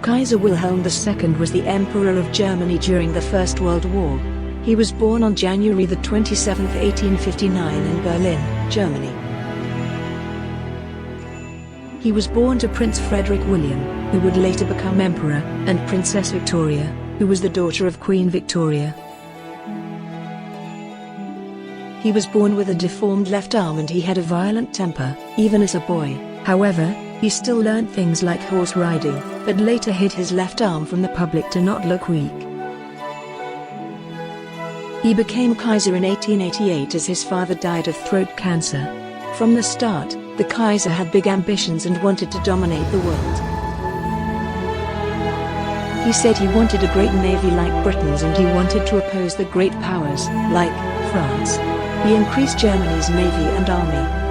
Kaiser Wilhelm II was the Emperor of Germany during the First World War. He was born on January 27, 1859 in Berlin, Germany. He was born to Prince Frederick William, who would later become Emperor, and Princess Victoria, who was the daughter of Queen Victoria. He was born with a deformed left arm and he had a violent temper, even as a boy. However, he still learned things like horse riding, but later hid his left arm from the public to not look weak. He became Kaiser in 1888 as his father died of throat cancer. From the start, the Kaiser had big ambitions and wanted to dominate the world. He said he wanted a great navy like Britain's and he wanted to oppose the great powers, like France. He increased Germany's navy and army.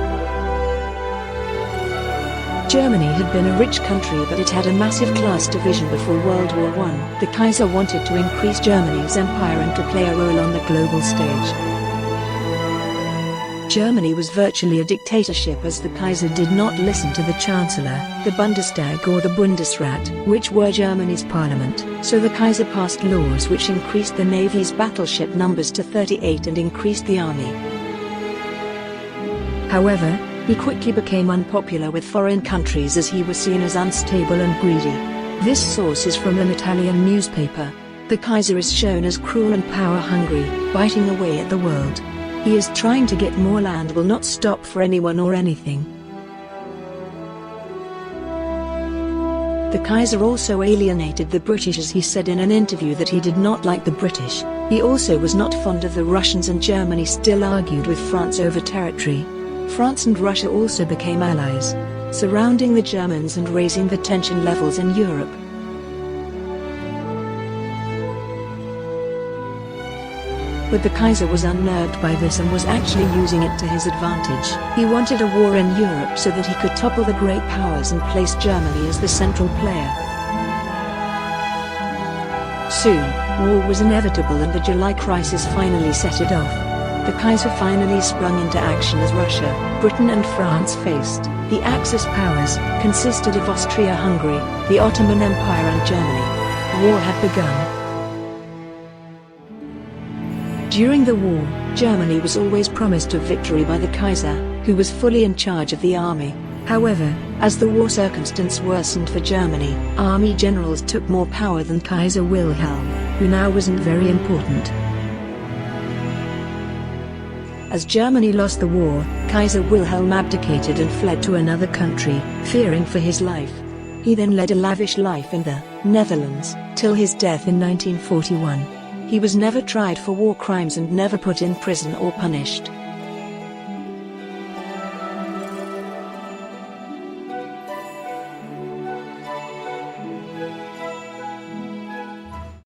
Germany had been a rich country, but it had a massive class division before World War I. The Kaiser wanted to increase Germany's empire and to play a role on the global stage. Germany was virtually a dictatorship as the Kaiser did not listen to the Chancellor, the Bundestag or the Bundesrat, which were Germany's parliament, so the Kaiser passed laws which increased the navy's battleship numbers to 38 and increased the army. However, he quickly became unpopular with foreign countries as he was seen as unstable and greedy. This source is from an Italian newspaper. The Kaiser is shown as cruel and power-hungry, biting away at the world. He is trying to get more land, will not stop for anyone or anything. The Kaiser also alienated the British, as he said in an interview that he did not like the British. He also was not fond of the Russians, and Germany still argued with France over territory. France and Russia also became allies, surrounding the Germans and raising the tension levels in Europe. But the Kaiser was unnerved by this and was actually using it to his advantage. He wanted a war in Europe so that he could topple the great powers and place Germany as the central player. Soon, war was inevitable and the July crisis finally set it off. The Kaiser finally sprung into action as Russia, Britain and France faced. The Axis powers consisted of Austria-Hungary, the Ottoman Empire and Germany. War had begun. During the war, Germany was always promised a victory by the Kaiser, who was fully in charge of the army. However, as the war circumstance worsened for Germany, army generals took more power than Kaiser Wilhelm, who now wasn't very important. As Germany lost the war, Kaiser Wilhelm abdicated and fled to another country, fearing for his life. He then led a lavish life in the Netherlands, till his death in 1941. He was never tried for war crimes and never put in prison or punished.